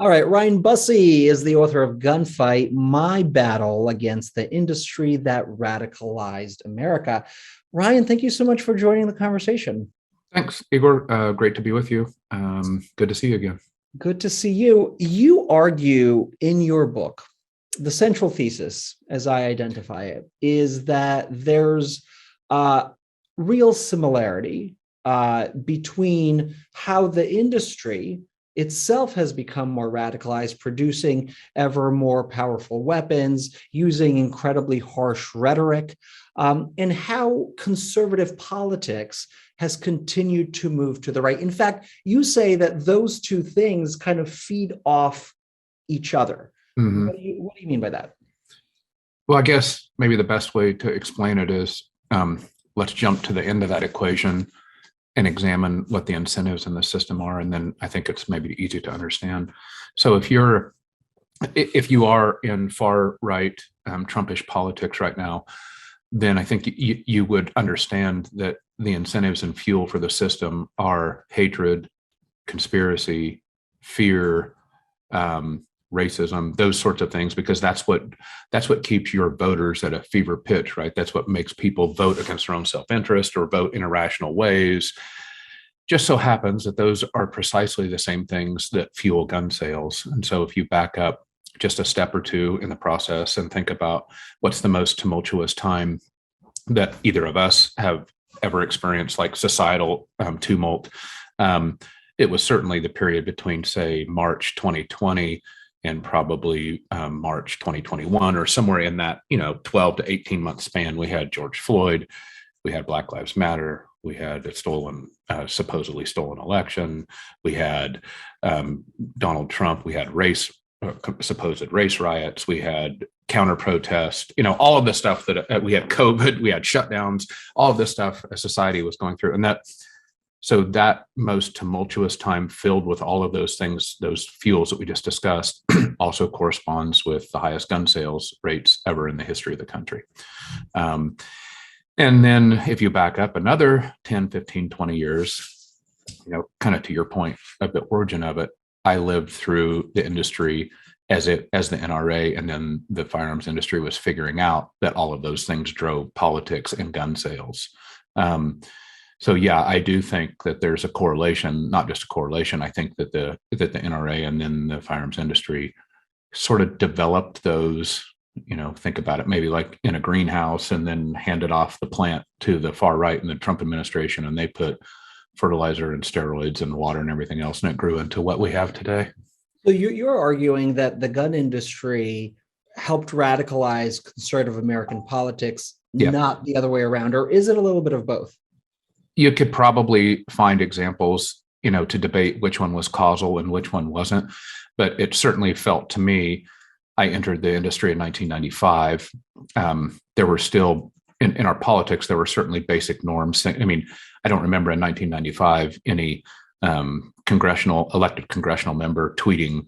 All right, Ryan Busse is the author of Gunfight, My Battle Against the Industry That Radicalized America. Ryan, thank you so much for joining the conversation. Thanks, Igor. Great to be with you. Good to see you again. Good to see you. You argue in your book, the central thesis, as I identify it, is that there's real similarity between how the industry itself has become more radicalized, producing ever more powerful weapons, using incredibly harsh rhetoric, and how conservative politics has continued to move to the right. In fact, you say that those two things kind of feed off each other. Mm-hmm. What do you mean by that? Well, I guess maybe the best way to explain it is let's jump to the end of that equation and examine what the incentives in the system are. And then I think it's maybe easy to understand. So if you are in far right Trumpish politics right now, then I think you would understand that the incentives and fuel for the system are hatred, conspiracy, fear, racism, those sorts of things, because that's what keeps your voters at a fever pitch, right? That's what makes people vote against their own self-interest or vote in irrational ways. Just so happens that those are precisely the same things that fuel gun sales. And so if you back up just a step or two in the process and think about what's the most tumultuous time that either of us have ever experienced, like societal tumult, it was certainly the period between, say, March 2020 and probably March 2021, or somewhere in that 12 to 18 month span. We had George Floyd, we had Black Lives Matter, we had a supposedly stolen election, we had Donald Trump, we had supposed race riots, we had counter protest, all of the stuff that we had COVID, we had shutdowns, all of this stuff a society was going through. And so that most tumultuous time filled with all of those things, those fuels that we just discussed, also corresponds with the highest gun sales rates ever in the history of the country. And then if you back up another 10, 15, 20 years, kind of to your point of the origin of it, I lived through the industry as the NRA and then the firearms industry was figuring out that all of those things drove politics and gun sales. So yeah, I do think that there's a correlation, not just a correlation. I think that the NRA and then the firearms industry sort of developed those, think about it maybe like in a greenhouse and then handed off the plant to the far right in the Trump administration, and they put fertilizer and steroids and water and everything else, and it grew into what we have today. So you're arguing that the gun industry helped radicalize conservative American politics, not the other way around, or is it a little bit of both? You could probably find examples, to debate which one was causal and which one wasn't. But it certainly felt to me, I entered the industry in 1995. There were still, in our politics, there were certainly basic norms. I mean, I don't remember in 1995 any elected congressional member tweeting,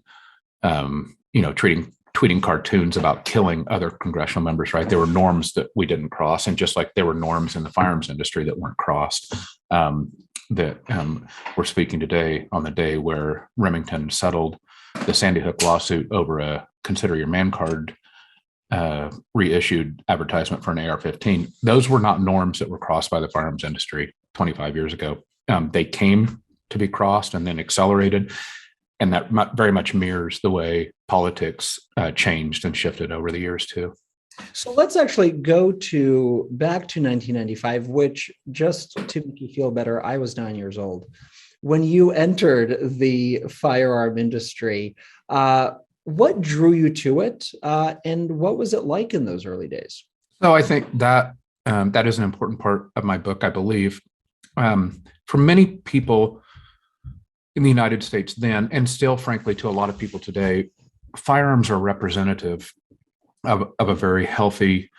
tweeting cartoons about killing other congressional members, right? There were norms that we didn't cross. And just like there were norms in the firearms industry that weren't crossed, that we're speaking today on the day where Remington settled the Sandy Hook lawsuit over a Consider Your Man card reissued advertisement for an AR-15. Those were not norms that were crossed by the firearms industry 25 years ago. They came to be crossed and then accelerated. And that very much mirrors the way politics changed and shifted over the years too. So let's actually go back to 1995, which, just to make you feel better, I was 9 years old when you entered the firearm industry. What drew you to it, and what was it like in those early days? So I think that that is an important part of my book, I believe. For many people in the United States then, and still, frankly, to a lot of people today, firearms are representative of a very healthy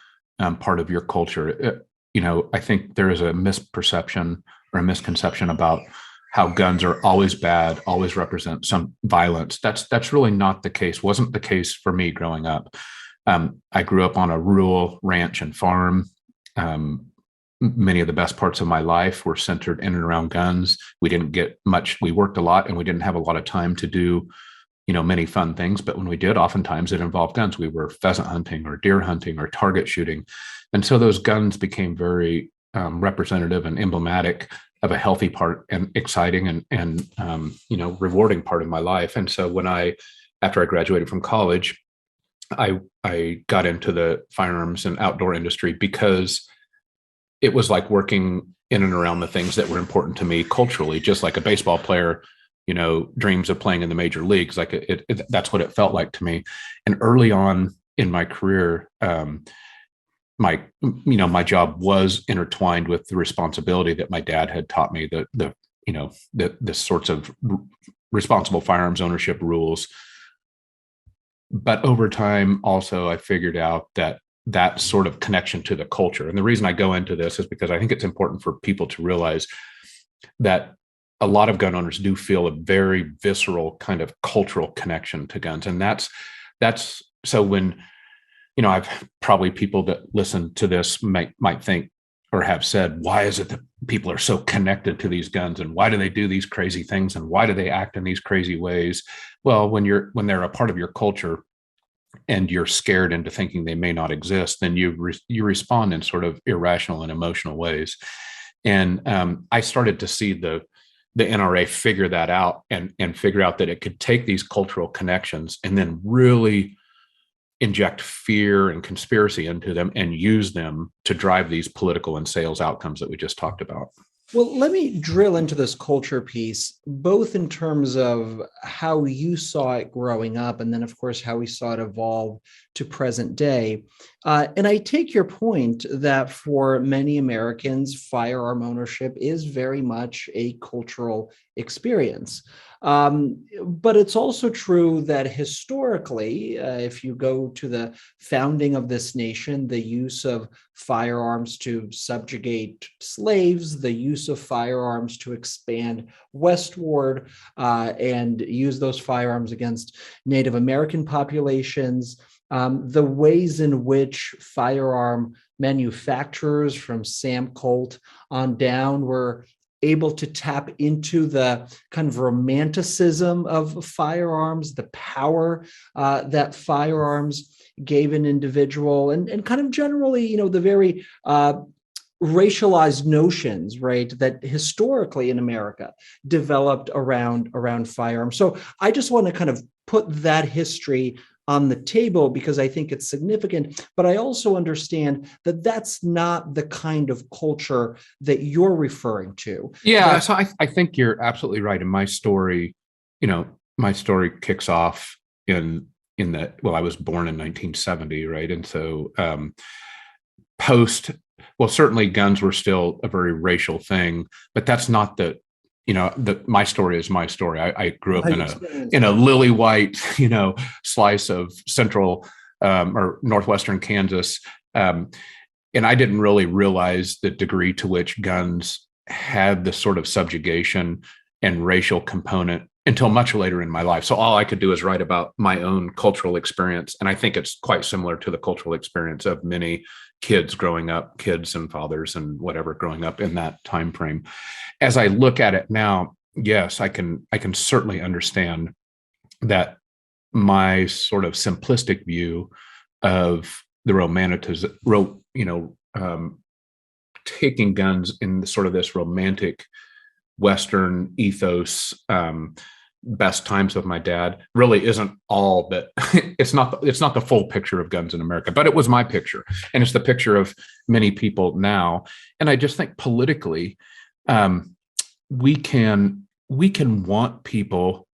part of your culture. I think there is a misperception or a misconception about how guns are always bad, always represent some violence. That's really not the case. Wasn't the case for me growing up. I grew up on a rural ranch and farm. Many of the best parts of my life were centered in and around guns. We didn't get much. We worked a lot and we didn't have a lot of time to do many fun things, but when we did, oftentimes it involved guns. We were pheasant hunting or deer hunting or target shooting. And so those guns became very representative and emblematic of a healthy part and exciting and rewarding part of my life. And so after I graduated from college, I got into the firearms and outdoor industry because it was like working in and around the things that were important to me culturally, just like a baseball player, dreams of playing in the major leagues. Like that's what it felt like to me. And early on in my career, my job was intertwined with the responsibility that my dad had taught me, the sorts of responsible firearms ownership rules. But over time, also, I figured out that sort of connection to the culture. And the reason I go into this is because I think it's important for people to realize that a lot of gun owners do feel a very visceral kind of cultural connection to guns. And that's so when, I've probably people that listen to this might think or have said, why is it that people are so connected to these guns, and why do they do these crazy things, and why do they act in these crazy ways? Well, when they're a part of your culture and you're scared into thinking they may not exist, then you respond in sort of irrational and emotional ways. And I started to see the NRA figure that out and figure out that it could take these cultural connections and then really inject fear and conspiracy into them and use them to drive these political and sales outcomes that we just talked about. Well, let me drill into this culture piece, both in terms of how you saw it growing up, and then, of course, how we saw it evolve to present day. And I take your point that for many Americans, firearm ownership is very much a cultural experience. But it's also true that historically, if you go to the founding of this nation, the use of firearms to subjugate slaves, the use of firearms to expand westward, and use those firearms against Native American populations, the ways in which firearm manufacturers from Sam Colt on down were able to tap into the kind of romanticism of firearms, the power that firearms gave an individual, and kind of generally, the very racialized notions, right, that historically in America developed around firearms. So I just want to kind of put that history on the table because I think it's significant, but I also understand that that's not the kind of culture that you're referring to. Yeah, so I think you're absolutely right. And my story kicks off in I was born in 1970, right? And so certainly guns were still a very racial thing, but that's not my story is my story. I grew up in a lily white, slice of central or northwestern Kansas. And I didn't really realize the degree to which guns had the sort of subjugation and racial component until much later in my life. So all I could do is write about my own cultural experience. And I think it's quite similar to the cultural experience of many kids and fathers and whatever growing up in that time frame. As I look at it now, yes, I can certainly understand that my sort of simplistic view of the taking guns in sort of this romantic Western ethos, best times with my dad really isn't all that it's not the full picture of guns in America, but it was my picture, and it's the picture of many people now. And I just think politically, we can want people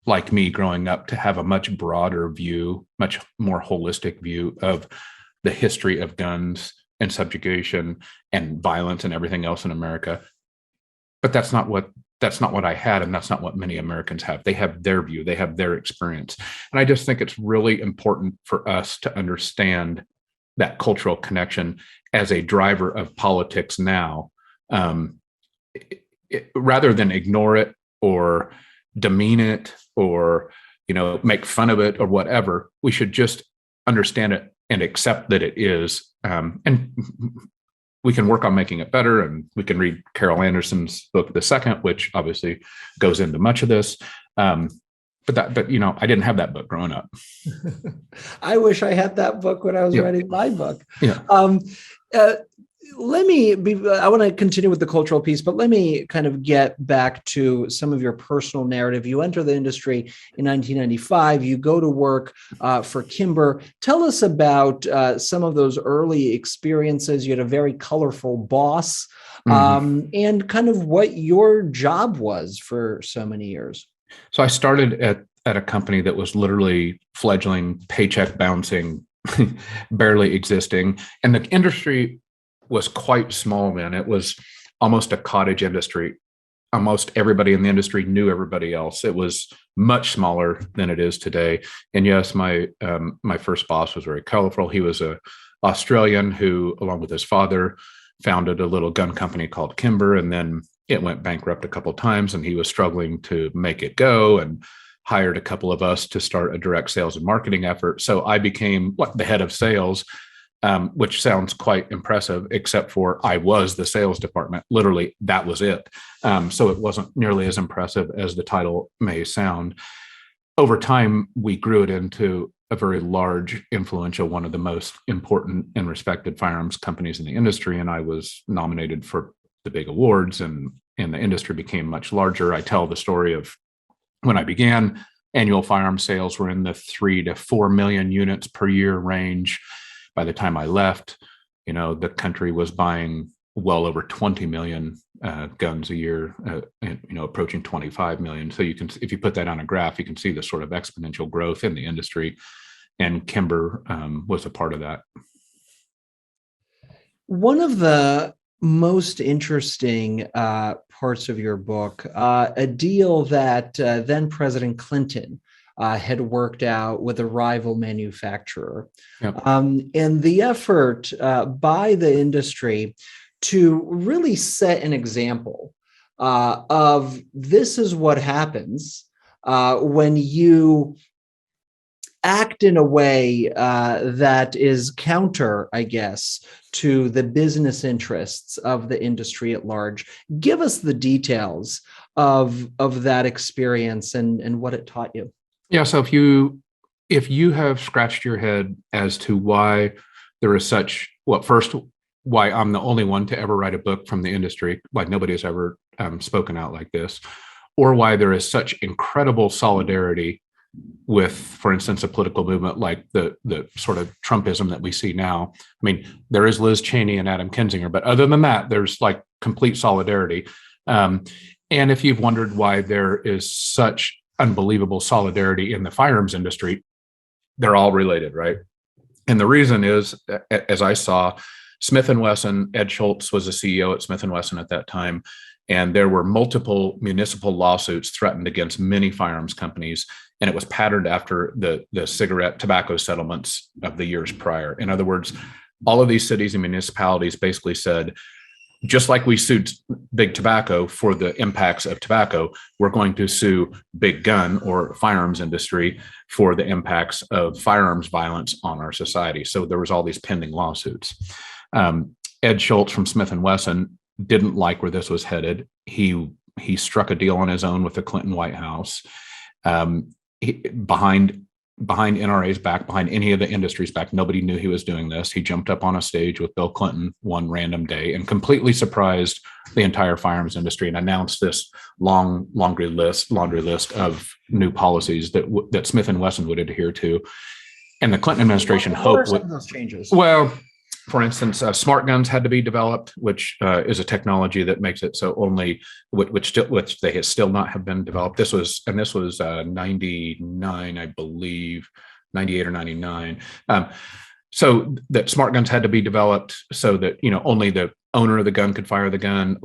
like me growing up to have a much broader view, much more holistic view of the history of guns and subjugation and violence and everything else in America. But that's not what I had, and that's not what many Americans have. They have their view, they have their experience. And I just think it's really important for us to understand that cultural connection as a driver of politics now, rather than ignore it or demean it or make fun of it or whatever. We should just understand it and accept that it is. And we can work on making it better, and we can read Carol Anderson's book, The Second, which obviously goes into much of this. But but I didn't have that book growing up. I wish I had that book when I was Yeah. writing my book. Yeah. I want to continue with the cultural piece, but let me kind of get back to some of your personal narrative. You enter the industry in 1995. You go to work for Kimber. Tell us about some of those early experiences. You had a very colorful boss, and kind of what your job was for so many years. So I started at a company that was literally fledgling, paycheck bouncing, barely existing, and the industry was quite small then. It was almost a cottage industry. Almost everybody in the industry knew everybody else. It was much smaller than it is today. And yes, my first boss was very colorful. He was a Australian who, along with his father, founded a little gun company called Kimber, and then it went bankrupt a couple of times, and he was struggling to make it go, and hired a couple of us to start a direct sales and marketing effort. So I became the head of sales, which sounds quite impressive, except for I was the sales department. Literally, that was it. So it wasn't nearly as impressive as the title may sound. Over time, we grew it into a very large, influential, one of the most important and respected firearms companies in the industry. And I was nominated for the big awards, and the industry became much larger. I tell the story of when I began, annual firearm sales were in the 3 to 4 million units per year range. By the time I left, the country was buying well over 20 million guns a year, approaching 25 million. So if you put that on a graph, you can see the sort of exponential growth in the industry, and Kimber was a part of that. One of the most interesting parts of your book, a deal that then President Clinton had worked out with a rival manufacturer. Yep. And the effort by the industry to really set an example of this is what happens when you act in a way that is counter, I guess, to the business interests of the industry at large. Give us the details of that experience and what it taught you. Yeah. So if you have scratched your head as to why there is such, first, why I'm the only one to ever write a book from the industry, like nobody has ever spoken out like this, or why there is such incredible solidarity with, for instance, a political movement like the sort of Trumpism that we see now. I mean, there is Liz Cheney and Adam Kinzinger, but other than that, there's like complete solidarity. And if you've wondered why there is such unbelievable solidarity in the firearms industry, they're all related, right? And the reason is, as I saw, Smith & Wesson, Ed Schultz was the CEO at Smith & Wesson at that time, and there were multiple municipal lawsuits threatened against many firearms companies, and it was patterned after the cigarette tobacco settlements of the years prior. In other words, all of these cities and municipalities basically said, just like we sued big tobacco for the impacts of tobacco, we're going to sue big gun or firearms industry for the impacts of firearms violence on our society. So there was all these pending lawsuits. Ed Schultz from Smith & Wesson didn't like where this was headed. He struck a deal on his own with the Clinton White House. Behind NRA's back, behind any of the industry's back, nobody knew he was doing this. He jumped up on a stage with Bill Clinton one random day and completely surprised the entire firearms industry and announced this laundry list of new policies that Smith & Wesson would adhere to. And the Clinton administration hoped with those changes. Well, for instance, smart guns had to be developed, which is a technology that makes it so only which they still not have been developed. This was 99, I believe, 98 or 99. So that smart guns had to be developed so that only the owner of the gun could fire the gun.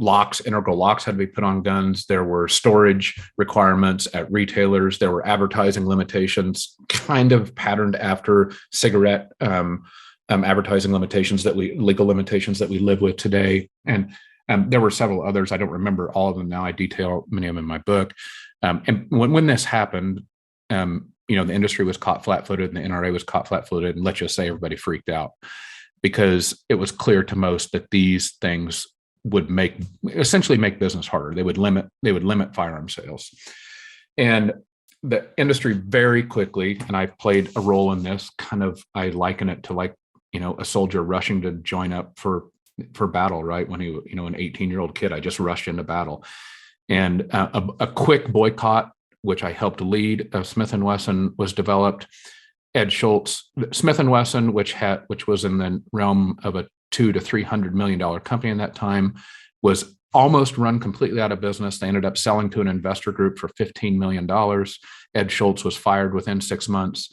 Integral locks had to be put on guns. There were storage requirements at retailers. There were advertising limitations, kind of patterned after cigarette advertising legal limitations that we live with today. And there were several others. I don't remember all of them now. I detail many of them in my book. And when this happened, the industry was caught flat-footed and the NRA was caught flat-footed. And let's just say everybody freaked out because it was clear to most that these things would essentially make business harder. They would limit firearm sales. And the industry very quickly, and I played a role in this, I liken it to like, a soldier rushing to join up for battle, right? When he, an 18-year-old kid, I just rushed into battle. And a quick boycott, which I helped lead, of Smith & Wesson was developed. Ed Schultz, Smith & Wesson, which was in the realm of a $200 to $300 million company in that time, was almost run completely out of business. They ended up selling to an investor group for $15 million. Ed Schultz was fired within 6 months.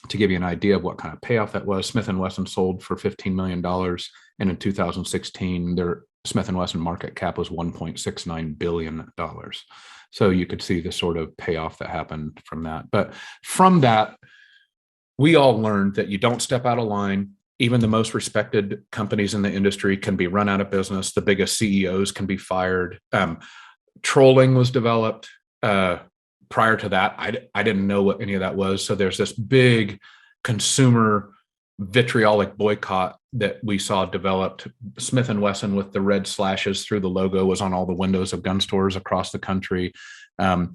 To give you an idea of what kind of payoff that was, Smith & Wesson sold for $15 million. And in 2016, their Smith & Wesson market cap was $1.69 billion. So you could see the sort of payoff that happened from that. But from that, we all learned that you don't step out of line. Even the most respected companies in the industry can be run out of business. The biggest CEOs can be fired. Trolling was developed. Prior to that, I didn't know what any of that was. So there's this big consumer vitriolic boycott that we saw developed. Smith & Wesson with the red slashes through the logo was on all the windows of gun stores across the country. And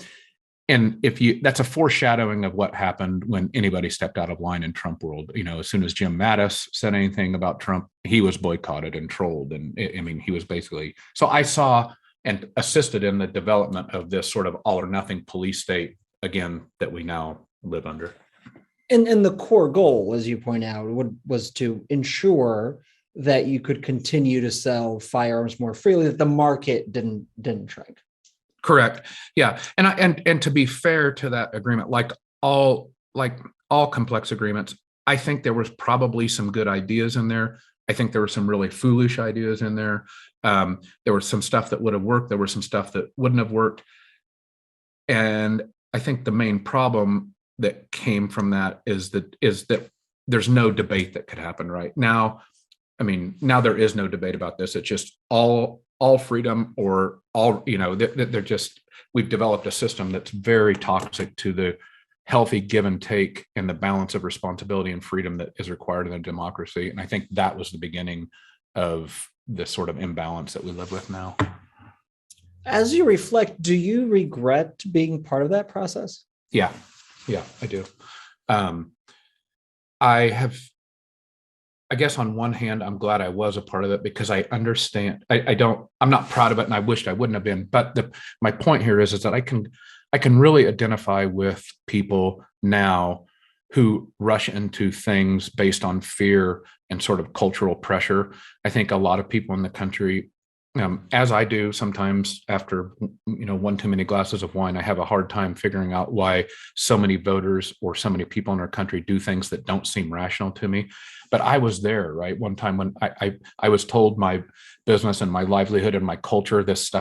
that's a foreshadowing of what happened when anybody stepped out of line in Trump world. As soon as Jim Mattis said anything about Trump, he was boycotted and trolled. And he was basically, so I saw and assisted in the development of this sort of all or nothing police state, again, that we now live under. And the core goal, as you point out, was to ensure that you could continue to sell firearms more freely, that the market didn't shrink. Correct. Yeah. And to be fair to that agreement, like all complex agreements, I think there was probably some good ideas in there. I think there were some really foolish ideas in there. There was some stuff that would have worked. There was some stuff that wouldn't have worked. And I think the main problem that came from that is that there's no debate that could happen right now. Now there is no debate about this. It's just all freedom, or all, they're just, we've developed a system that's very toxic to the healthy give and take and the balance of responsibility and freedom that is required in a democracy. And I think that was the beginning of this sort of imbalance that we live with now. As you reflect, do you regret being part of that process? Yeah, I do. I guess on one hand, I'm glad I was a part of it because I understand. I'm not proud of it, and I wished I wouldn't have been. But my point here is that I can really identify with people now who rush into things based on fear and sort of cultural pressure. I think a lot of people in the country, as I do sometimes after one too many glasses of wine, I have a hard time figuring out why so many voters or so many people in our country do things that don't seem rational to me. But I was there, right? One time when I was told my business and my livelihood and my culture, this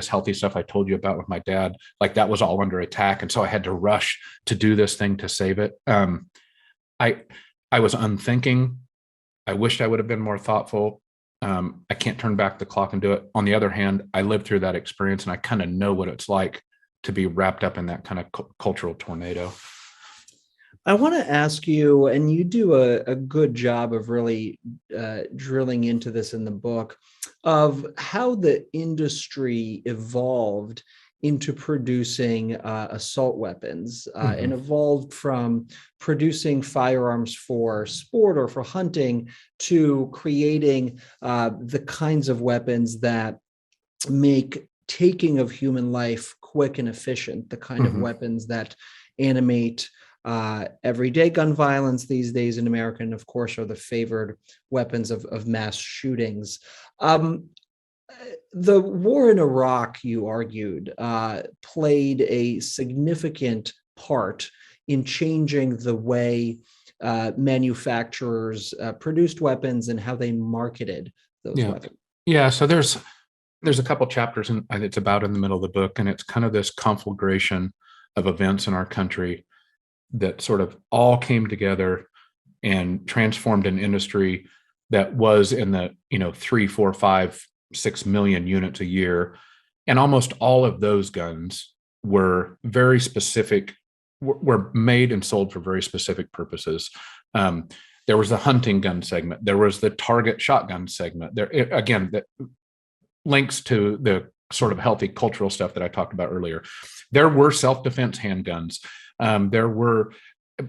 healthy stuff I told you about with my dad, like that was all under attack. And so I had to rush to do this thing to save it. I was unthinking. I wished I would have been more thoughtful. I can't turn back the clock and do it. On the other hand, I lived through that experience and I kind of know what it's like to be wrapped up in that kind of cultural tornado. I want to ask you, and you do a good job of really drilling into this in the book, of how the industry evolved into producing assault weapons and evolved from producing firearms for sport or for hunting to creating the kinds of weapons that make taking of human life quick and efficient, the kind of weapons that animate everyday gun violence these days in America, and of course are the favored weapons of mass shootings. The war in Iraq, you argued, played a significant part in changing the way manufacturers produced weapons and how they marketed those weapons. Yeah, so there's a couple chapters, and it's about in the middle of the book, and it's kind of this conflagration of events in our country that sort of all came together and transformed an industry that was in the 3, 4, 5, 6 million units a year, and almost all of those guns were very specific, were made and sold for very specific purposes. There was the hunting gun segment, there was the target shotgun segment. There again, that links to the sort of healthy cultural stuff that I talked about earlier. There were self-defense handguns. There were,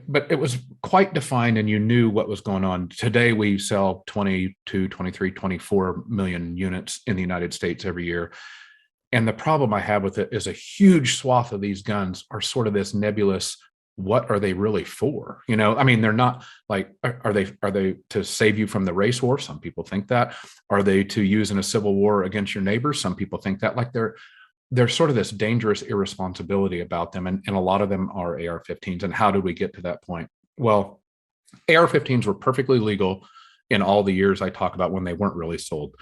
but it was quite defined and you knew what was going on. Today, we sell 22, 23, 24 million units in the United States every year. And the problem I have with it is a huge swath of these guns are sort of this nebulous, what are they really for? You know, I mean, they're not like, are they to save you from the race war? Some people think that. Are they to use in a civil war against your neighbors? Some people think that. Like there's sort of this dangerous irresponsibility about them. And a lot of them are AR-15s. And how did we get to that point? Well, AR-15s were perfectly legal in all the years I talk about when they weren't really sold.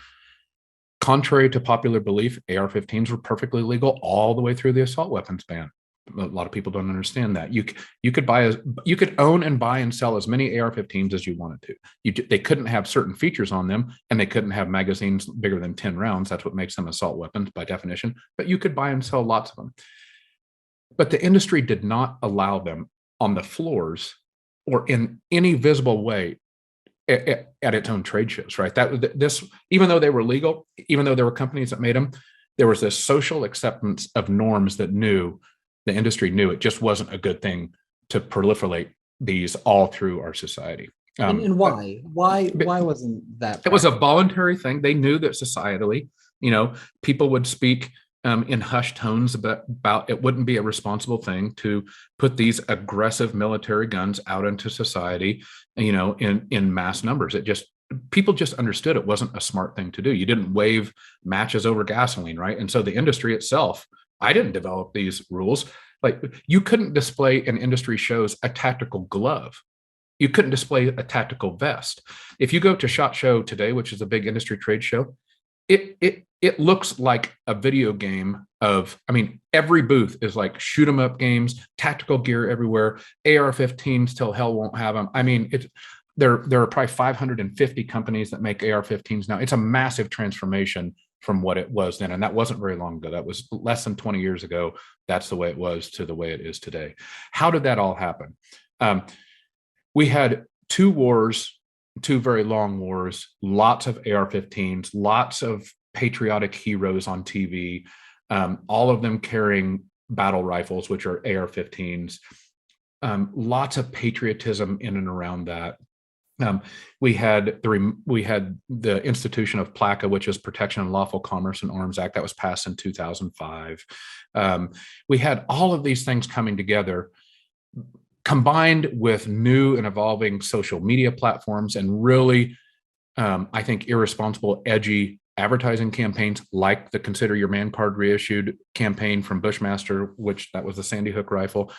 Contrary to popular belief, AR-15s were perfectly legal all the way through the assault weapons ban. A lot of people don't understand that. You could own and buy and sell as many AR-15s as you wanted to. They couldn't have certain features on them, and they couldn't have magazines bigger than 10 rounds. That's what makes them assault weapons by definition. But you could buy and sell lots of them. But the industry did not allow them on the floors or in any visible way at its own trade shows, right? Even though they were legal, even though there were companies that made them, there was this social acceptance of norms that the industry knew it just wasn't a good thing to proliferate these all through our society. And why? Why wasn't that? It was a voluntary thing. They knew that societally, people would speak in hushed tones about it wouldn't be a responsible thing to put these aggressive military guns out into society, in mass numbers. People just understood it wasn't a smart thing to do. You didn't wave matches over gasoline, right? And so the industry itself, I didn't develop these rules. Like you couldn't display in industry shows a tactical glove. You couldn't display a tactical vest. If you go to SHOT Show today, which is a big industry trade show, it looks like a video game every booth is like shoot 'em up games, tactical gear everywhere, AR-15s till hell won't have them. There are probably 550 companies that make AR-15s now. It's a massive transformation from what it was then. And that wasn't very long ago. That was less than 20 years ago. That's the way it was to the way it is today. How did that all happen? We had two very long wars, lots of AR-15s, lots of patriotic heroes on TV, all of them carrying battle rifles, which are AR-15s, lots of patriotism in and around that. We had the institution of PLACA, which is Protection and Lawful Commerce in Arms Act, that was passed in 2005. We had all of these things coming together, combined with new and evolving social media platforms and really, I think, irresponsible, edgy advertising campaigns like the Consider Your Man card reissued campaign from Bushmaster, which that was the Sandy Hook rifle.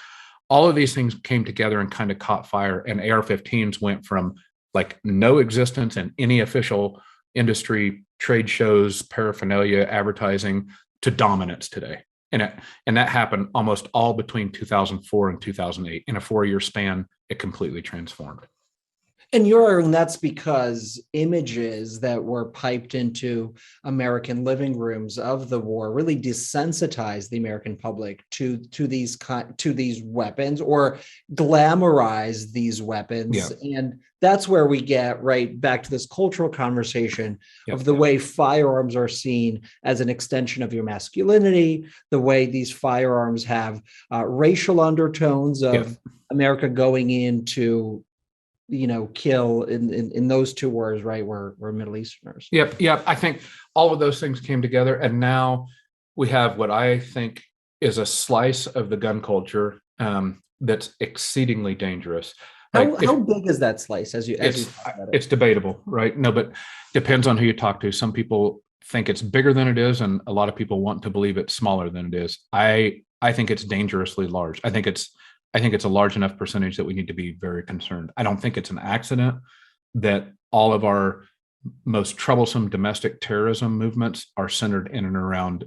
All of these things came together and kind of caught fire, and AR-15s went from like no existence in any official industry trade shows, paraphernalia, advertising, to dominance today. And that happened almost all between 2004 and 2008. In a 4-year span, it completely transformed. And you're arguing that's because images that were piped into American living rooms of the war really desensitized the American public to these weapons, or glamorized these weapons. Yeah. And that's where we get right back to this cultural conversation of the way firearms are seen as an extension of your masculinity, the way these firearms have racial undertones of America going into kill in those two wars, right? We're Middle Easterners. Yep. I think all of those things came together, and now we have what I think is a slice of the gun culture that's exceedingly dangerous. How big is that slice? It's debatable, right? No, but depends on who you talk to. Some people think it's bigger than it is, and a lot of people want to believe it's smaller than it is. I think it's dangerously large. I think it's a large enough percentage that we need to be very concerned. I don't think it's an accident that all of our most troublesome domestic terrorism movements are centered in and around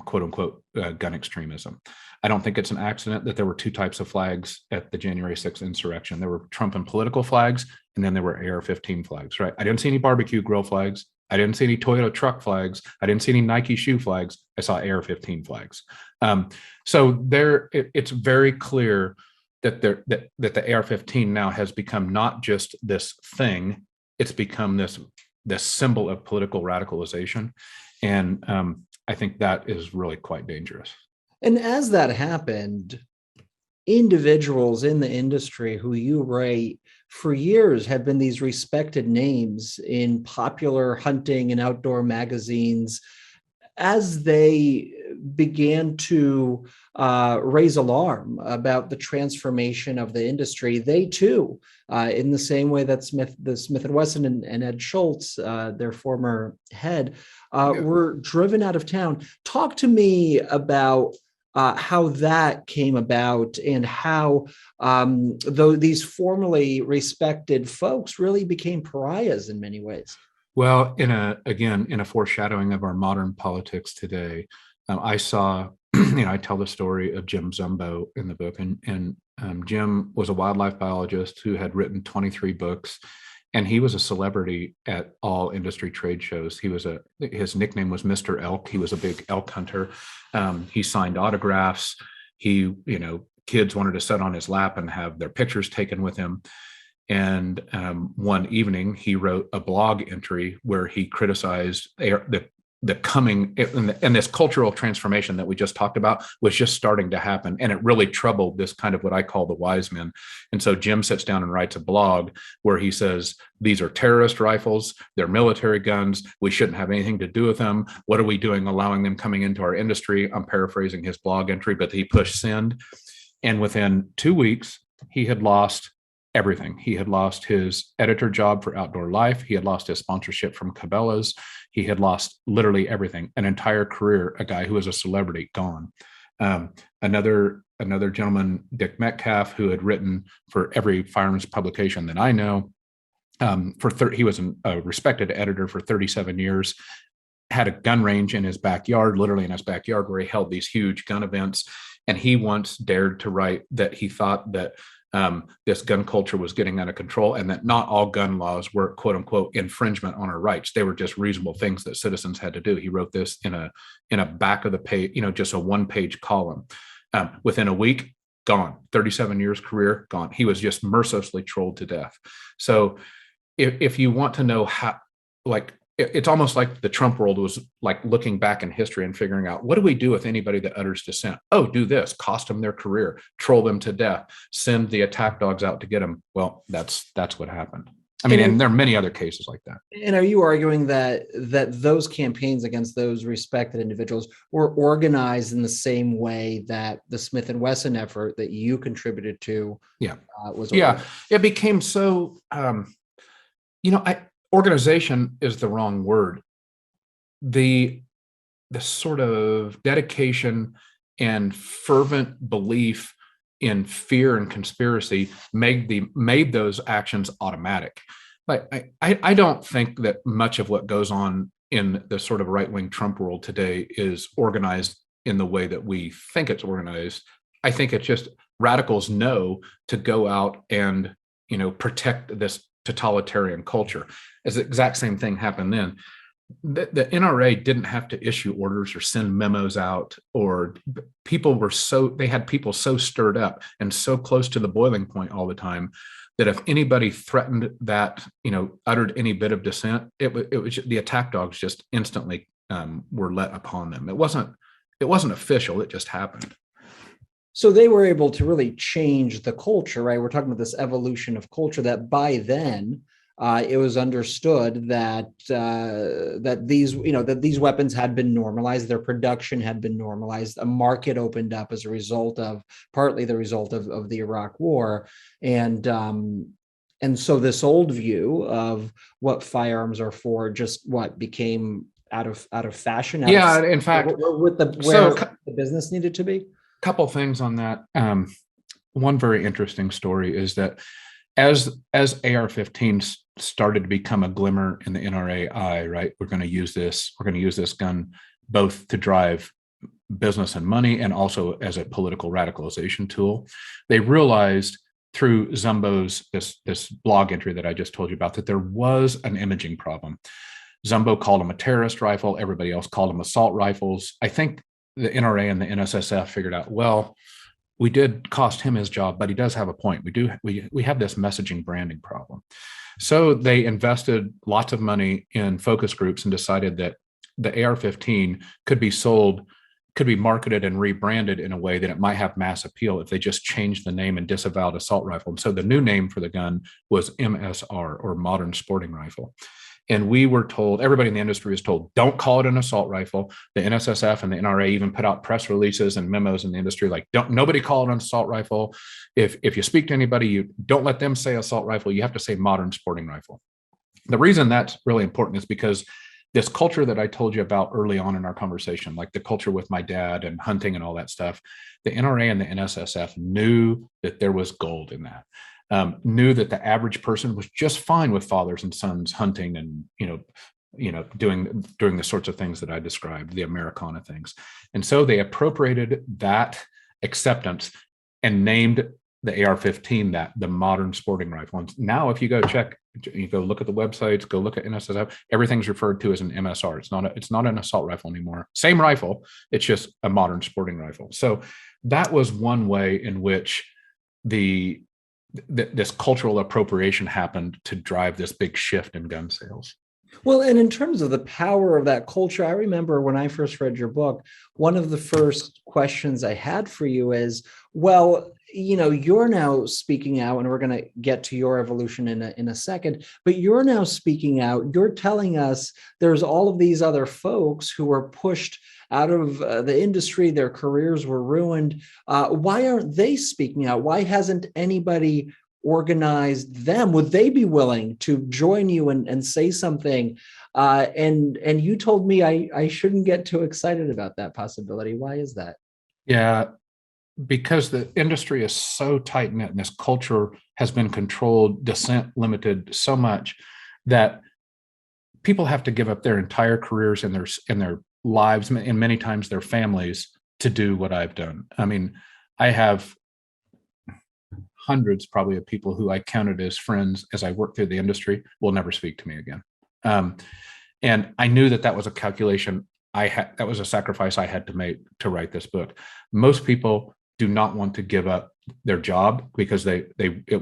quote unquote gun extremism. I don't think it's an accident that there were two types of flags at the January 6th insurrection. There were Trump and political flags, and then there were AR-15 flags, right? I didn't see any barbecue grill flags. I didn't see any Toyota truck flags. I didn't see any Nike shoe flags. I saw AR-15 flags. So it's very clear that the AR-15 now has become not just this thing; it's become this symbol of political radicalization. And I think that is really quite dangerous. And as that happened, individuals in the industry who you write for years have been these respected names in popular hunting and outdoor magazines, as they began to raise alarm about the transformation of the industry, they too, in the same way that the Smith and Wesson and Ed Schultz, their former head, were driven out of town. Talk to me about how that came about and how though these formerly respected folks really became pariahs in many ways. Well, in a foreshadowing of our modern politics today, I saw, I tell the story of Jim Zumbo in the book, and Jim was a wildlife biologist who had written 23 books, and he was a celebrity at all industry trade shows. His nickname was Mr. Elk. He was a big elk hunter. He signed autographs. Kids wanted to sit on his lap and have their pictures taken with him. And one evening, he wrote a blog entry where he criticized the coming, and this cultural transformation that we just talked about was just starting to happen. And it really troubled this kind of what I call the wise men. And so Jim sits down and writes a blog where he says, these are terrorist rifles, they're military guns, we shouldn't have anything to do with them. What are we doing allowing them coming into our industry? I'm paraphrasing his blog entry, but he pushed send. And within 2 weeks, he had lost everything. He had lost his editor job for Outdoor Life. He had lost his sponsorship from Cabela's. He had lost literally everything, an entire career, a guy who was a celebrity, gone. Another gentleman, Dick Metcalf, who had written for every firearms publication that I know, he was a respected editor for 37 years, had a gun range in his backyard, literally in his backyard, where he held these huge gun events. And he once dared to write that he thought that this gun culture was getting out of control, and that not all gun laws were "quote unquote" infringement on our rights. They were just reasonable things that citizens had to do. He wrote this in a back of the page, just a 1-page column. Within a week, gone. 37 years career, gone. He was just mercilessly trolled to death. So if you want to know how, it's almost like the Trump world was like looking back in history and figuring out, what do we do with anybody that utters dissent? Oh, do this, cost them their career, troll them to death, send the attack dogs out to get them. Well, that's what happened. I mean, and there are many other cases like that. And are you arguing that those campaigns against those respected individuals were organized in the same way that the Smith and Wesson effort that you contributed to was organized? Yeah, it became so, organization is the wrong word. The sort of dedication and fervent belief in fear and conspiracy made those actions automatic. Like I don't think that much of what goes on in the sort of right-wing Trump world today is organized in the way that we think it's organized. I think it's just radicals know to go out and protect this totalitarian culture. As the exact same thing happened then. The NRA didn't have to issue orders or send memos out, or they had people so stirred up and so close to the boiling point all the time that if anybody threatened that, uttered any bit of dissent, it was the attack dogs just instantly were let upon them. It wasn't official. It just happened. So they were able to really change the culture, right? We're talking about this evolution of culture that by then it was understood that these weapons had been normalized, their production had been normalized, a market opened up as a result of partly the result of the Iraq War, and so this old view of what firearms are for just became out of fashion. In fact, where the business needed to be. Couple things on that. One very interesting story is that as AR-15s started to become a glimmer in the NRA eye, right? We're going to use this gun both to drive business and money and also as a political radicalization tool. They realized through Zumbo's this blog entry that I just told you about that there was an imaging problem. Zumbo called them a terrorist rifle. Everybody else called them assault rifles. I think the NRA and the NSSF figured out, well, we did cost him his job, but he does have a point. We have this messaging branding problem. So they invested lots of money in focus groups and decided that the AR-15 could be sold, could be marketed and rebranded in a way that it might have mass appeal if they just changed the name and disavowed assault rifle. And so the new name for the gun was MSR, or modern sporting rifle. And we were told, everybody in the industry was told, don't call it an assault rifle. The NSSF and the NRA even put out press releases and memos in the industry like, nobody call it an assault rifle. If you speak to anybody, you don't let them say assault rifle. You have to say modern sporting rifle. The reason that's really important is because this culture that I told you about early on in our conversation, like the culture with my dad and hunting and all that stuff, the NRA and the NSSF knew that there was gold in that. Knew that the average person was just fine with fathers and sons hunting and doing the sorts of things that I described, the Americana things. And so they appropriated that acceptance and named the AR-15 that the modern sporting rifle. And now, if you go check, you go look at the websites, go look at NSSF, everything's referred to as an MSR. It's not an assault rifle anymore. Same rifle, it's just a modern sporting rifle. So that was one way in which this cultural appropriation happened to drive this big shift in gun sales. Well, and in terms of the power of that culture, I remember when I first read your book, one of the first questions I had for you is, well, you're now speaking out, and we're going to get to your evolution in a second, but you're now speaking out. You're telling us there's all of these other folks who were pushed out of the industry, their careers were ruined. Why aren't they speaking out? Why hasn't anybody organized them? Would they be willing to join you and say something? And you told me I shouldn't get too excited about that possibility. Why is that? Yeah, because the industry is so tight knit and this culture has been controlled, dissent limited so much that people have to give up their entire careers and their lives, and many times their families, to do what I've done. I mean, I have hundreds probably of people who I counted as friends as I worked through the industry will never speak to me again. And I knew that was a calculation that was a sacrifice I had to make to write this book. Most people do not want to give up their job because it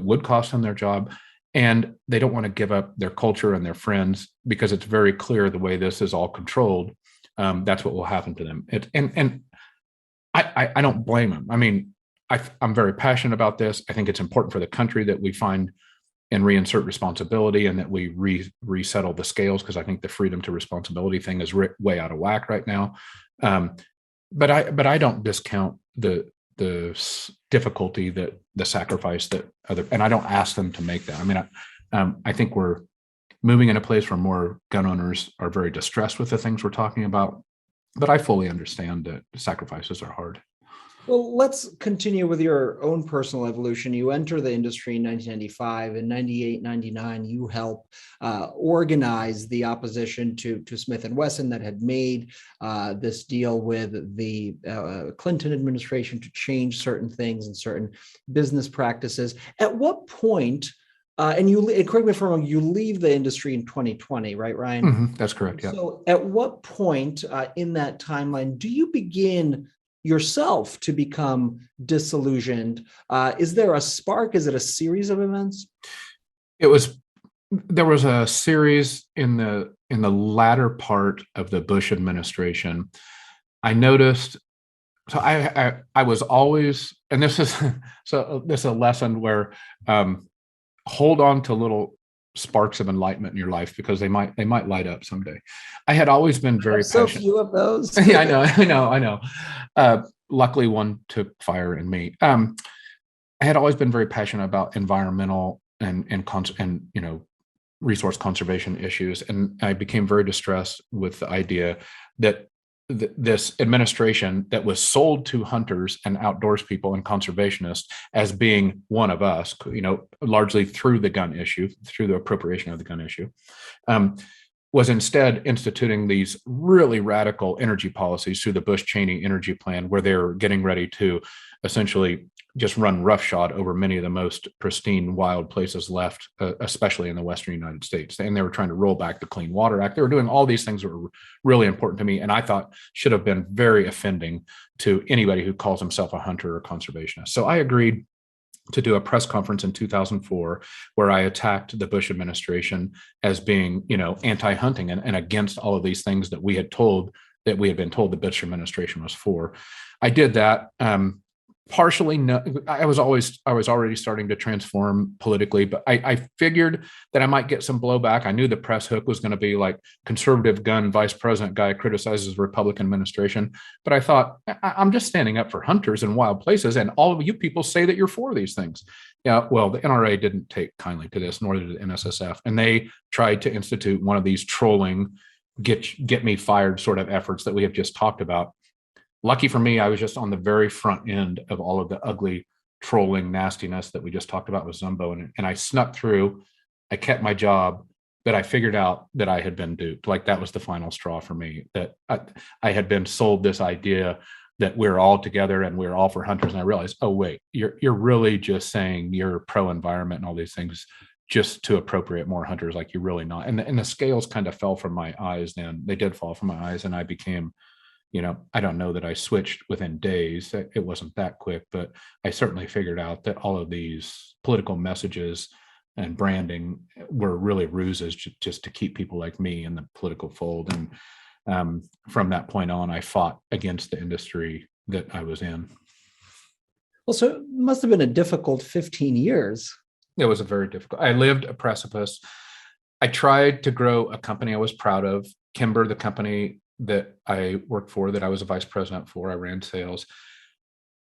would cost them their job, and they don't want to give up their culture and their friends because it's very clear the way this is all controlled. That's what will happen to them. And I don't blame them. I mean, I'm very passionate about this. I think it's important for the country that we find and reinsert responsibility, and that we resettle the scales, because I think the freedom to responsibility thing is way out of whack right now. But I don't discount the difficulty, that the sacrifice that and I don't ask them to make that. I mean, I think we're moving in a place where more gun owners are very distressed with the things we're talking about, but I fully understand that sacrifices are hard. Well, let's continue with your own personal evolution. You enter the industry in 1995. In 98, 99, you help organize the opposition to Smith & Wesson that had made this deal with the Clinton administration to change certain things and certain business practices. At what point, and correct me if I'm wrong, you leave the industry in 2020, right, Ryan? Mm-hmm, that's correct, yeah. So at what point in that timeline do you begin yourself to become disillusioned? Is there a spark? Is it a series of events? There was a series in the latter part of the Bush administration. I noticed, so I was always, and this is a lesson where hold on to little sparks of enlightenment in your life, because they might light up someday. I had always been very passionate. So few of those. Yeah, I know. Luckily, one took fire in me. I had always been very passionate about environmental and resource conservation issues, and I became very distressed with the idea that this administration that was sold to hunters and outdoors people and conservationists as being one of us, largely through the gun issue, through the appropriation of the gun issue, was instead instituting these really radical energy policies through the Bush-Cheney energy plan, where they were getting ready to essentially just run roughshod over many of the most pristine wild places left, especially in the Western United States. And they were trying to roll back the Clean Water Act. They were doing all these things that were really important to me, and I thought should have been very offending to anybody who calls himself a hunter or conservationist. So I agreed to do a press conference in 2004 where I attacked the Bush administration as being, anti-hunting and against all of these things that we had been told the Bush administration was for. I did that. Partially, no, I was already starting to transform politically, but I figured that I might get some blowback. I knew the press hook was going to be like conservative gun vice president guy criticizes Republican administration. But I thought, I'm just standing up for hunters in wild places, and all of you people say that you're for these things. Yeah, well, the NRA didn't take kindly to this, nor did the NSSF, and they tried to institute one of these trolling, get me fired sort of efforts that we have just talked about. Lucky for me, I was just on the very front end of all of the ugly trolling nastiness that we just talked about with Zumbo. And I snuck through, I kept my job, but I figured out that I had been duped. Like that was the final straw for me, that I had been sold this idea that we're all together and we're all for hunters. And I realized, oh, wait, you're really just saying you're pro-environment and all these things just to appropriate more hunters. Like you're really not. And the scales kind of fell from my eyes then. They did fall from my eyes, and I became, I don't know that I switched within days. It wasn't that quick, but I certainly figured out that all of these political messages and branding were really ruses just to keep people like me in the political fold. And from that point on, I fought against the industry that I was in. Well, so it must have been a difficult 15 years. It was a very difficult. I lived a precipice. I tried to grow a company I was proud of. Kimber, the company that I worked for, that I was a vice president for, I ran sales.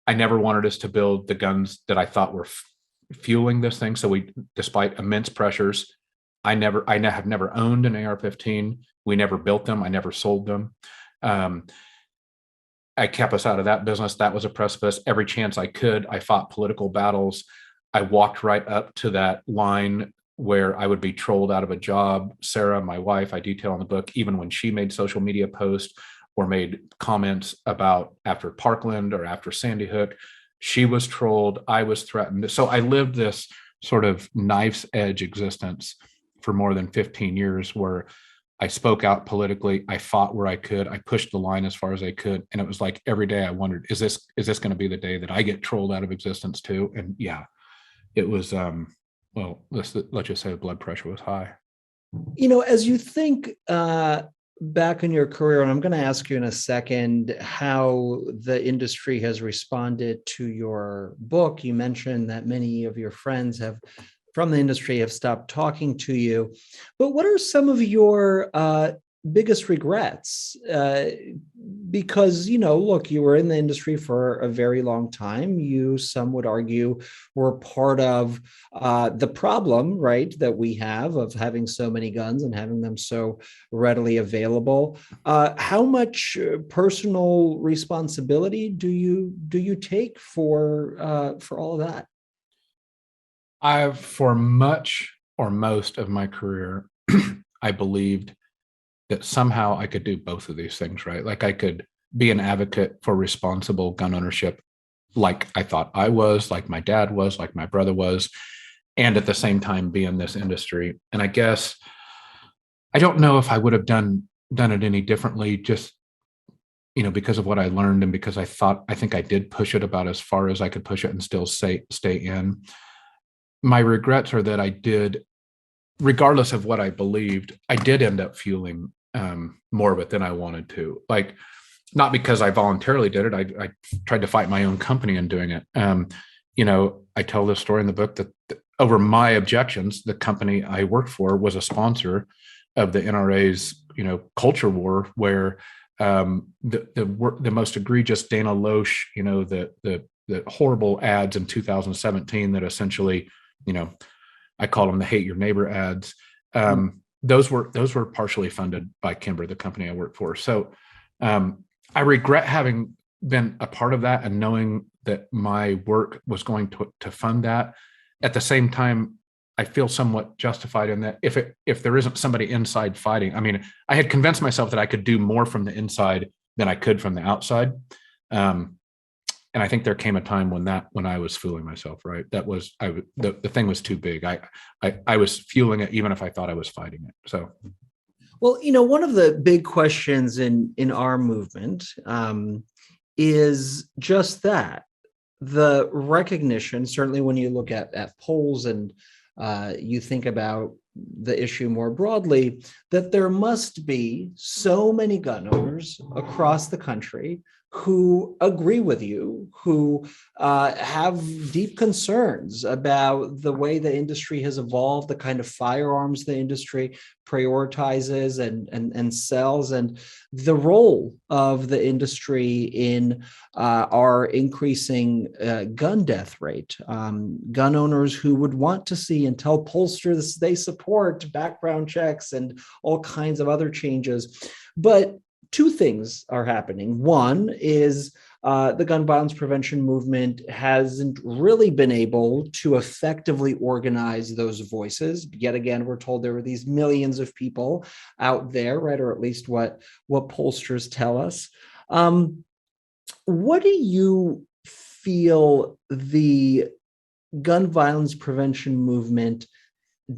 I never wanted us to build the guns that I thought were fueling this thing. So despite immense pressures, I have never owned an AR-15. We never built them. I never sold them. I kept us out of that business. That was a precipice. Every chance I could, I fought political battles. I walked right up to that line where I would be trolled out of a job. Sarah, my wife, I detail in the book, even when she made social media posts or made comments about after Parkland or after Sandy Hook, she was trolled. I was threatened. So I lived this sort of knife's edge existence for more than 15 years where I spoke out politically. I fought where I could. I pushed the line as far as I could. And it was like every day I wondered, is this going to be the day that I get trolled out of existence too? And yeah, it was, well, let's just say the blood pressure was high. As you think back in your career, and I'm going to ask you in a second how the industry has responded to your book. You mentioned that many of your friends from the industry have stopped talking to you. But what are some of your biggest regrets? Because, look, you were in the industry for a very long time. You, some would argue, were part of the problem, right, that we have of having so many guns and having them so readily available. How much personal responsibility do you take for all of that? For much or most of my career, I believed that somehow I could do both of these things, right? Like I could be an advocate for responsible gun ownership, like I thought I was, like my dad was, like my brother was, and at the same time be in this industry. And I guess I don't know if I would have done it any differently, just because of what I learned and because I think I did push it about as far as I could push it and still stay in. My regrets are that I did, regardless of what I believed, I did end up fueling more of it than I wanted to. Like, not because I voluntarily did it. I tried to fight my own company in doing it. I tell this story in the book that over my objections, the company I worked for was a sponsor of the NRA's, culture war, where the most egregious Dana Loesch, the horrible ads in 2017 that essentially, I call them the hate your neighbor ads. Those were partially funded by Kimber, the company I worked for. So I regret having been a part of that and knowing that my work was going to fund that. At the same time, I feel somewhat justified in that if there isn't somebody inside fighting, I mean, I had convinced myself that I could do more from the inside than I could from the outside. And I think there came a time when I was fooling myself, right? The thing was too big. I was fueling it even if I thought I was fighting it. So, well, one of the big questions in our movement is just that. the recognition, certainly when you look at polls and you think about the issue more broadly, that there must be so many gun owners across the country who agree with you, who have deep concerns about the way the industry has evolved, the kind of firearms the industry prioritizes and sells, and the role of the industry in our increasing gun death rate. Gun owners who would want to see and tell pollsters they support background checks and all kinds of other changes. But two things are happening. One is the gun violence prevention movement hasn't really been able to effectively organize those voices. Yet again, we're told there were these millions of people out there, right? Or at least what pollsters tell us. What do you feel the gun violence prevention movement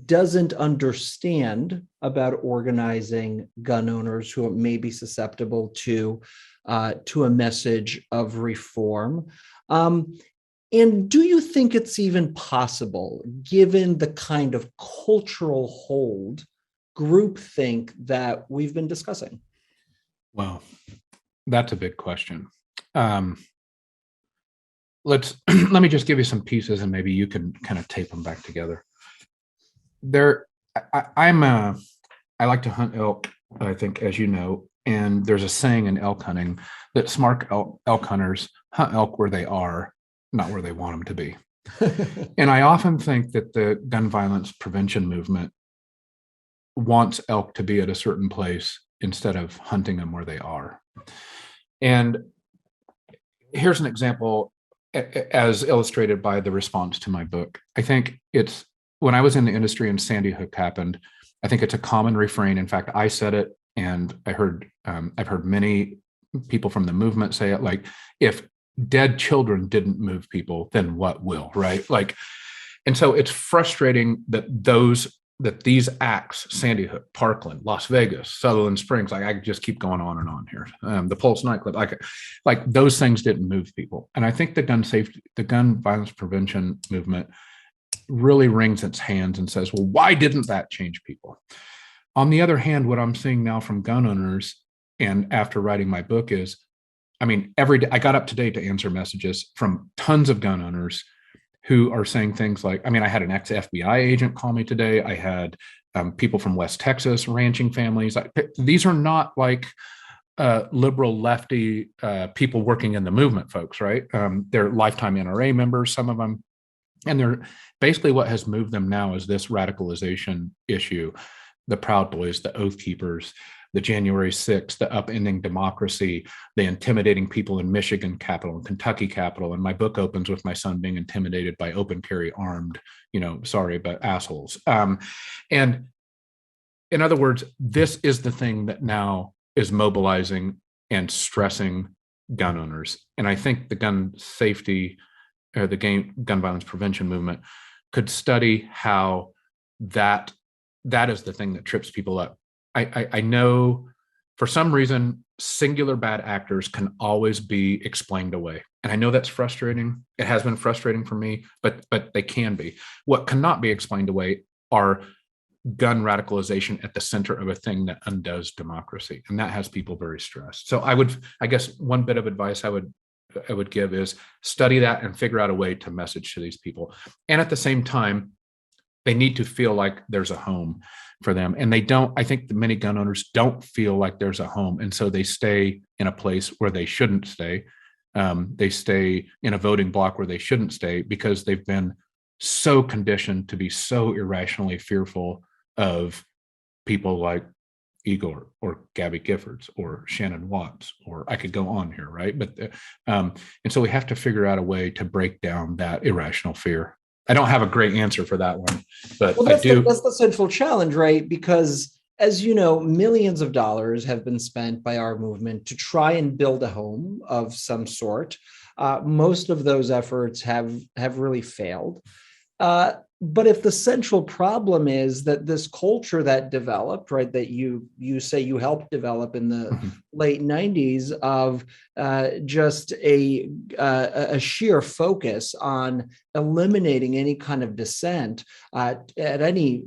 doesn't understand about organizing gun owners who may be susceptible to a message of reform? And do you think it's even possible, given the kind of cultural hold, groupthink that we've been discussing? Well, that's a big question. Let me just give you some pieces, and maybe you can kind of tape them back together. I like to hunt elk, I think, as you know, and there's a saying in elk hunting that smart elk hunters hunt elk where they are, not where they want them to be. And I often think that the gun violence prevention movement wants elk to be at a certain place instead of hunting them where they are. And here's an example as illustrated by the response to my book. I think it's when I was in the industry and Sandy Hook happened, I think it's a common refrain. In fact, I said it, and I've heard many people from the movement say it, like, if dead children didn't move people, then what will, right? Like, and so it's frustrating that these acts, Sandy Hook, Parkland, Las Vegas, Sutherland Springs, like I just keep going on and on here. The Pulse nightclub, like those things didn't move people. And I think the gun violence prevention movement really wrings its hands and says, well, why didn't that change people? On the other hand, what I'm seeing now from gun owners, and after writing my book, is, I mean, every day I got up today to answer messages from tons of gun owners who are saying things like, I mean, I had an ex-FBI agent call me today. I had people from West Texas, ranching families. These are not like liberal lefty people working in the movement, folks, right? They're lifetime NRA members, some of them. And they're basically, what has moved them now is this radicalization issue, the Proud Boys, the Oath Keepers, the January 6th, the upending democracy, the intimidating people in Michigan Capitol and Kentucky Capitol. And my book opens with my son being intimidated by open carry armed, sorry, but assholes. And in other words, this is the thing that now is mobilizing and stressing gun owners. And I think the gun safety or the gun violence prevention movement could study how that is the thing that trips people up. I know for some reason, singular bad actors can always be explained away. And I know that's frustrating. It has been frustrating for me, but they can be. What cannot be explained away are gun radicalization at the center of a thing that undoes democracy. And that has people very stressed. So I guess one bit of advice I would give is study that and figure out a way to message to these people. And at the same time, they need to feel like there's a home for them. And I think many gun owners don't feel like there's a home. And so they stay in a place where they shouldn't stay. They stay in a voting block where they shouldn't stay because they've been so conditioned to be so irrationally fearful of people like Igor or Gabby Giffords or Shannon Watts, or I could go on here, right? But and so we have to figure out a way to break down that irrational fear. I don't have a great answer for that one, but that's the central challenge, right? Because as you know, millions of dollars have been spent by our movement to try and build a home of some sort. Most of those efforts have really failed. But if the central problem is that this culture that developed, right, that you say you helped develop in the Mhm. late 90s of just a sheer focus on eliminating any kind of dissent at any,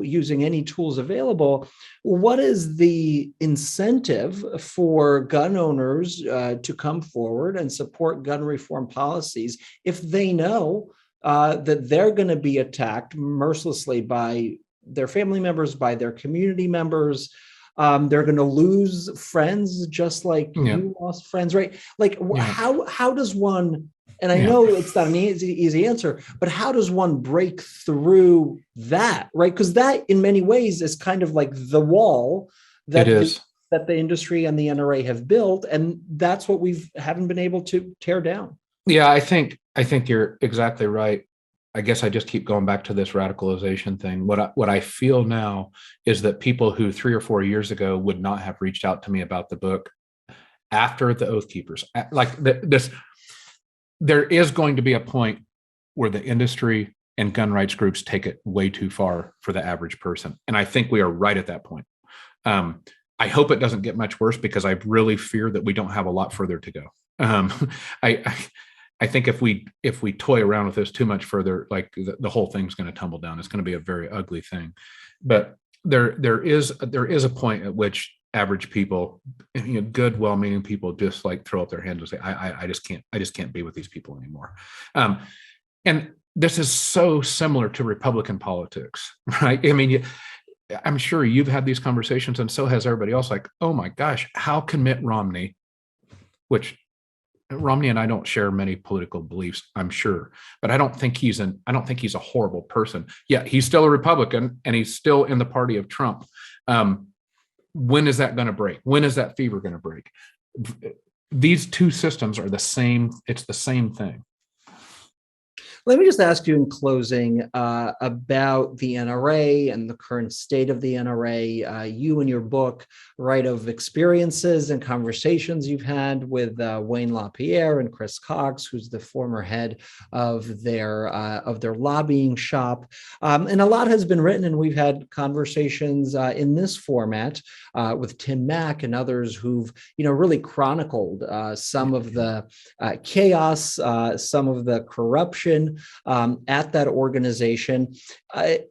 using any tools available, what is the incentive for gun owners to come forward and support gun reform policies if they know that they're going to be attacked mercilessly by their family members, by their community members? They're going to lose friends just like Yeah. you lost friends, right? Like Yeah. how does one? And I Yeah. know it's not an easy answer, but how does one break through that, right? Because that, in many ways, is kind of like the wall It that is. the industry and the NRA have built, and that's what we haven't been able to tear down. Yeah, I think you're exactly right. I guess I just keep going back to this radicalization thing. What I feel now is that people who 3 or 4 years ago would not have reached out to me about the book after the Oath Keepers, this, there is going to be a point where the industry and gun rights groups take it way too far for the average person, and I think we are right at that point. Um, I hope it doesn't get much worse because I really fear that we don't have a lot further to go. Um, I I think if we toy around with this too much further, like the whole thing's going to tumble down. It's going to be a very ugly thing. But there is a point at which average people, good, well-meaning people, just like throw up their hands and say, I just can't be with these people anymore. And this is so similar to Republican politics, right? I mean, I'm sure you've had these conversations, and so has everybody else. Like, oh my gosh, how can Mitt Romney, which Romney and I don't share many political beliefs, I'm sure, but I don't think he's a horrible person. Yeah, he's still a Republican and he's still in the party of Trump. When is that going to break? When is that fever going to break? These two systems are the same. It's the same thing. Let me just ask you in closing about the NRA and the current state of the NRA. You in your book write of experiences and conversations you've had with Wayne LaPierre and Chris Cox, who's the former head of their lobbying shop. And a lot has been written, and we've had conversations in this format with Tim Mack and others who've really chronicled some of the chaos, some of the corruption at that organization.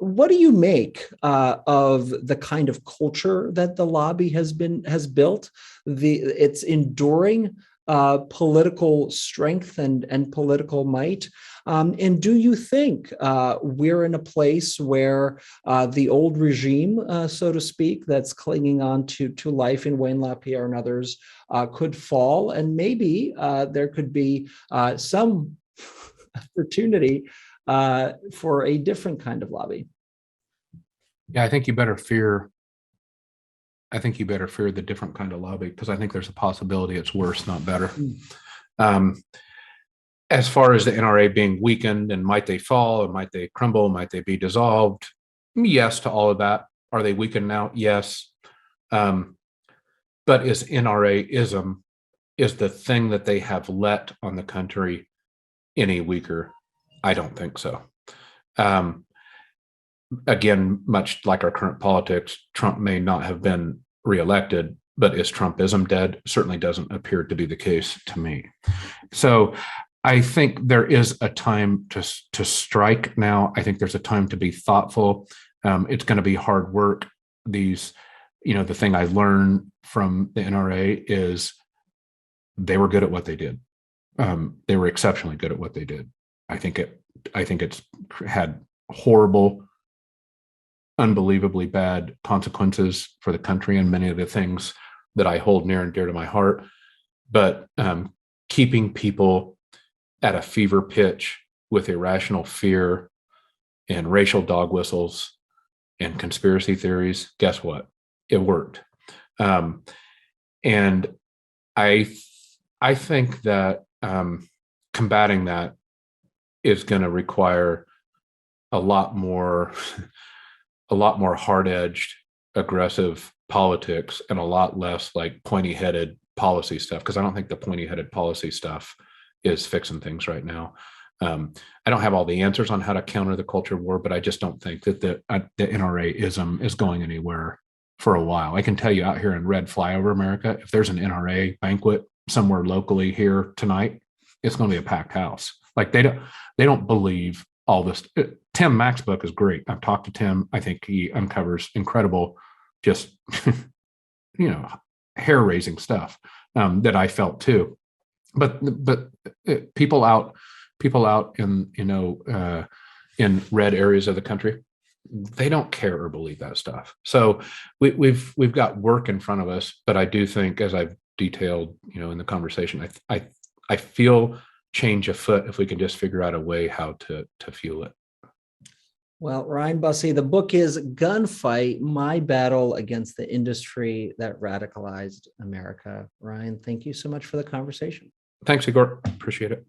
What do you make of the kind of culture that the lobby has built? Its enduring political strength and political might. And do you think we're in a place where the old regime, so to speak, that's clinging on to life in Wayne LaPierre and others could fall, and maybe there could be some opportunity for a different kind of lobby? Yeah, I think you better fear the different kind of lobby, because I think there's a possibility it's worse, not better. As far as the NRA being weakened and might they fall and might they crumble, might they be dissolved? Yes to all of that. Are they weakened now? Yes. But is NRA-ism, is the thing that they have let on the country any weaker? I don't think so. Again, much like our current politics, Trump may not have been reelected, but is Trumpism dead? Certainly doesn't appear to be the case to me. So I think there is a time to strike now. I think there's a time to be thoughtful. It's going to be hard work. The thing I learned from the NRA is they were good at what they did. They were exceptionally good at what they did. I think it's had horrible, unbelievably bad consequences for the country and many of the things that I hold near and dear to my heart. But keeping people at a fever pitch with irrational fear and racial dog whistles and conspiracy theories, guess what? It worked. And I think that combating that is going to require a lot more hard-edged, aggressive politics and a lot less like pointy-headed policy stuff, because I don't think the pointy-headed policy stuff is fixing things right now. I don't have all the answers on how to counter the culture war, but I just don't think that the NRA-ism is going anywhere for a while. I can tell you out here in Red Flyover America, if there's an NRA banquet somewhere locally here tonight, it's going to be a packed house. Like they don't believe all this. Tim Mack's book is great. I've talked to Tim. I think he uncovers incredible, just hair-raising stuff that I felt too. But people out in in red areas of the country, they don't care or believe that stuff. So we've got work in front of us. But I do think, as I've detailed, in the conversation, I feel change afoot if we can just figure out a way how to fuel it. Well, Ryan Busse, the book is Gunfight, My Battle Against the Industry That Radicalized America. Ryan, thank you so much for the conversation. Thanks, Igor. Appreciate it.